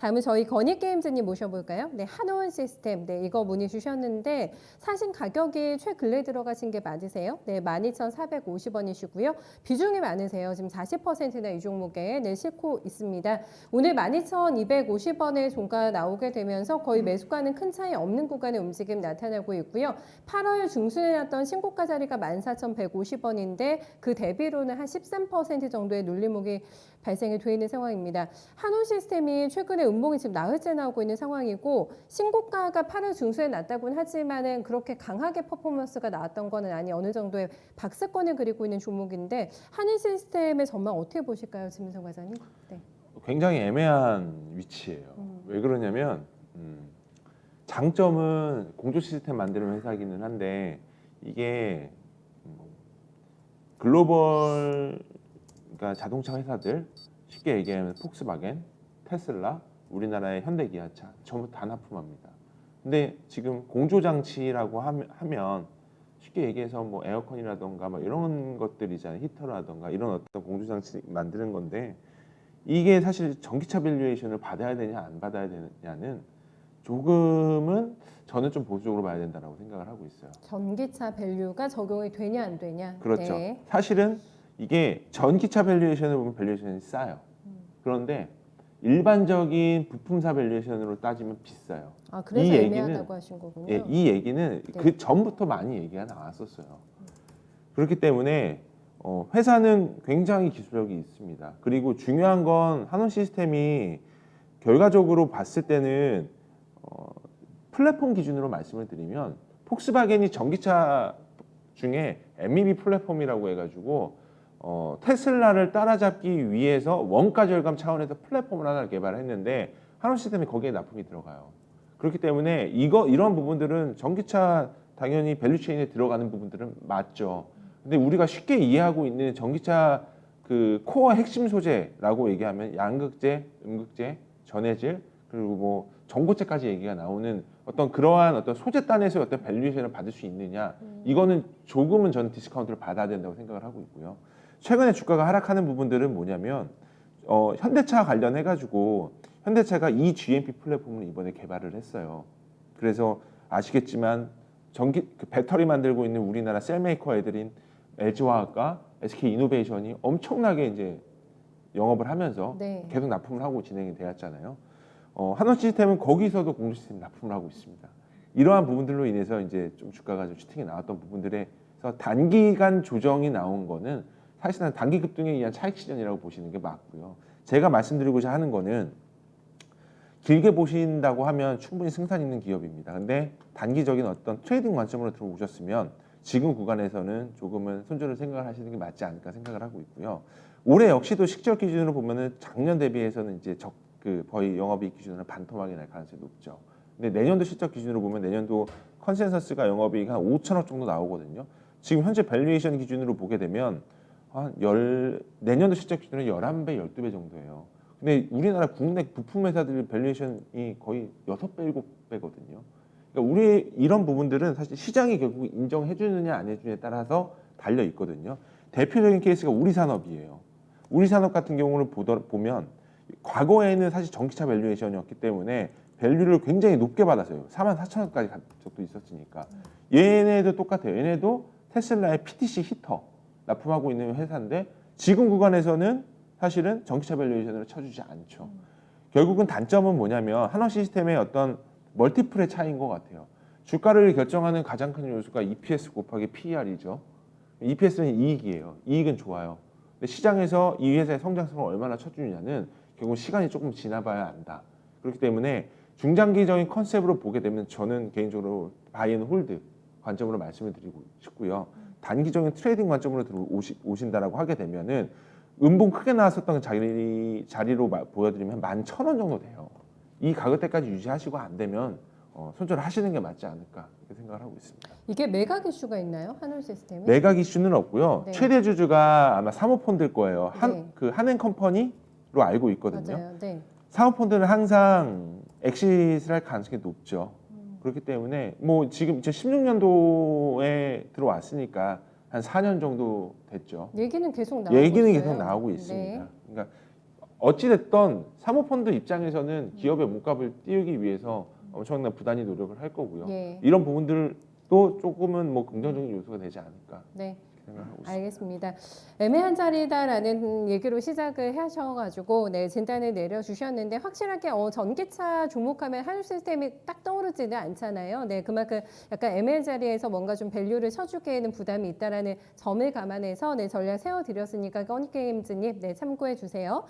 다음은 저희 건희게임즈님 모셔볼까요? 네, 한온 시스템. 네, 이거 문의 주셨는데 사신 가격이 최근래 들어가신 게 맞으세요? 네, 12,450원이시고요. 비중이 많으세요. 지금 40%나 이 종목에 네, 싣고 있습니다. 오늘 12,250원의 종가 나오게 되면서 거의 매수가는 큰 차이 없는 구간의 움직임 나타나고 있고요. 8월 중순에 났던 신고가 자리가 14,150원인데 그 대비로는 한 13% 정도의 눌림목이 발생이 돼 있는 상황입니다. 한온 시스템이 최근에 음봉이 지금 나흘째 나오고 있는 상황이고 신고가가 8월 중순에 났다고는 하지만은 그렇게 강하게 퍼포먼스가 나왔던 거는 아니 어느 정도의 박스권을 그리고 있는 종목인데 한인 시스템의 전망 어떻게 보실까요, 김민성 과장님? 네. 굉장히 애매한 위치예요. 왜 그러냐면 장점은 공조 시스템 만드는 회사이기는 한데 이게 글로벌 그러니까 자동차 회사들 쉽게 얘기하면 폭스바겐, 테슬라, 우리나라의 현대기아차 전부 다 납품합니다. 근데 지금 공조 장치라고 하면 쉽게 얘기해서 뭐 에어컨이라던가 뭐 이런 것들이잖아요. 히터라던가 이런 어떤 공조 장치 만드는 건데 이게 사실 전기차 밸류에이션을 받아야 되냐 안 받아야 되냐는 조금은 저는 좀 보수적으로 봐야 된다고 생각을 하고 있어요. 전기차 밸류가 적용이 되냐 안 되냐. 그렇죠. 네. 사실은 이게 전기차 밸류에이션을 보면 밸류에이션이 싸요. 그런데 일반적인 부품사 밸류에이션으로 따지면 비싸요. 아, 그래서 이 얘기는 애매하다고 하신 거군요. 예, 이 얘기는 네. 그 전부터 많이 얘기가 나왔었어요. 그렇기 때문에 회사는 굉장히 기술력이 있습니다. 그리고 중요한 건 한온 시스템이 결과적으로 봤을 때는 플랫폼 기준으로 말씀을 드리면 폭스바겐이 전기차 중에 MEB 플랫폼이라고 해가지고 테슬라를 따라잡기 위해서 원가 절감 차원에서 플랫폼을 하나 개발했는데 한온 시스템이 거기에 납품이 들어가요. 그렇기 때문에 이런 부분들은 전기차 당연히 밸류체인에 들어가는 부분들은 맞죠. 근데 우리가 쉽게 이해하고 있는 전기차 그 코어 핵심 소재라고 얘기하면 양극재, 음극재, 전해질 그리고 뭐 전고체까지 얘기가 나오는 어떤 그러한 어떤 소재단에서 어떤 밸류에이션을 받을 수 있느냐 이거는 조금은 저는 디스카운트를 받아야 된다고 생각을 하고 있고요. 최근에 주가가 하락하는 부분들은 뭐냐면 현대차 관련해 가지고 현대차가 이 GMP 플랫폼을 이번에 개발을 했어요. 그래서 아시겠지만 그 배터리 만들고 있는 우리나라 셀메이커 애들인 LG화학과 SK이노베이션이 엄청나게 이제 영업을 하면서 네. 계속 납품을 하고 진행이 되었잖아요. 한원 시스템은 거기서도 공조 시스템 납품을 하고 있습니다. 이러한 부분들로 인해서 이제 좀 주가가 좀 슈팅이 나왔던 부분들에서 단기간 조정이 나온 거는 사실은 단기 급등에 의한 차익 실현이라고 보시는 게 맞고요. 제가 말씀드리고자 하는 거는 길게 보신다고 하면 충분히 승산 있는 기업입니다. 근데 단기적인 어떤 트레이딩 관점으로 들어오셨으면 지금 구간에서는 조금은 손절을 생각을 하시는 게 맞지 않을까 생각을 하고 있고요. 올해 역시도 실적 기준으로 보면은 작년 대비해서는 이제 거의 영업이익 기준으로 반토막이 날 가능성이 높죠. 근데 내년도 실적 기준으로 보면 내년도 컨센서스가 영업이익 한 5천억 정도 나오거든요. 지금 현재 밸류에이션 기준으로 보게 되면 내년도 실적 기준으로 11배, 12배 정도예요. 근데 우리나라 국내 부품 회사들 밸류에이션이 거의 6배, 7배거든요. 그러니까 우리 이런 부분들은 사실 시장이 결국 인정해 주느냐 안 해주느냐에 따라서 달려 있거든요. 대표적인 케이스가 우리 산업이에요. 우리 산업 같은 경우를 보면 과거에는 사실 전기차 밸류에이션이었기 때문에 밸류를 굉장히 높게 받았어요. 44,000원까지 간 적도 있었으니까. 얘네도 똑같아요. 얘네도 테슬라의 PTC 히터 납품하고 있는 회사인데 지금 구간에서는 사실은 전기차 밸류에이션으로 쳐주지 않죠. 결국은 단점은 뭐냐면 한원 시스템의 어떤 멀티플의 차이인 것 같아요. 주가를 결정하는 가장 큰 요소가 EPS 곱하기 PER이죠. EPS는 이익이에요. 이익은 좋아요. 근데 시장에서 이 회사의 성장성을 얼마나 쳐주느냐는 결국 시간이 조금 지나봐야 안다. 그렇기 때문에 중장기적인 컨셉으로 보게 되면 저는 개인적으로 바이 앤 홀드 관점으로 말씀을 드리고 싶고요. 단기적인 트레이딩 관점으로 오신다라고 하게 되면은 음봉 크게 나왔었던 자리로 보여드리면 11,000원 정도 돼요. 이 가격대까지 유지하시고 안 되면 손절을 하시는 게 맞지 않을까 이렇게 생각을 하고 있습니다. 이게 매각 이슈가 있나요? 한올 시스템이? 매각 이슈는 없고요. 네. 최대 주주가 아마 사모펀드일 거예요. 네. 한행 컴퍼니로 알고 있거든요. 맞아요. 네. 사모펀드는 항상 엑시트를 할 가능성이 높죠. 그렇기 때문에 뭐 지금 2016년도에 들어왔으니까 한 4년 정도 됐죠. 얘기는 계속 나오고 얘기는 있어요. 계속 나오고 네. 있습니다. 그러니까 어찌됐던 사모펀드 입장에서는 기업의 몸값을 띄우기 위해서 엄청난 부단히 노력을 할 거고요. 예. 이런 부분들도 조금은 뭐 긍정적인 요소가 되지 않을까 네. 생각하고 있습니다. 알겠습니다. 애매한 자리다라는 얘기로 시작을 하셔가지고 네, 진단을 내려주셨는데 확실하게 전기차 종목하면 한우 시스템이 딱 떠오르지는 않잖아요. 네, 그만큼 약간 애매한 자리에서 뭔가 좀 밸류를 쳐주기에는 부담이 있다라는 점을 감안해서 네, 전략 세워드렸으니까 꺼니게임즈님 네, 참고해 주세요.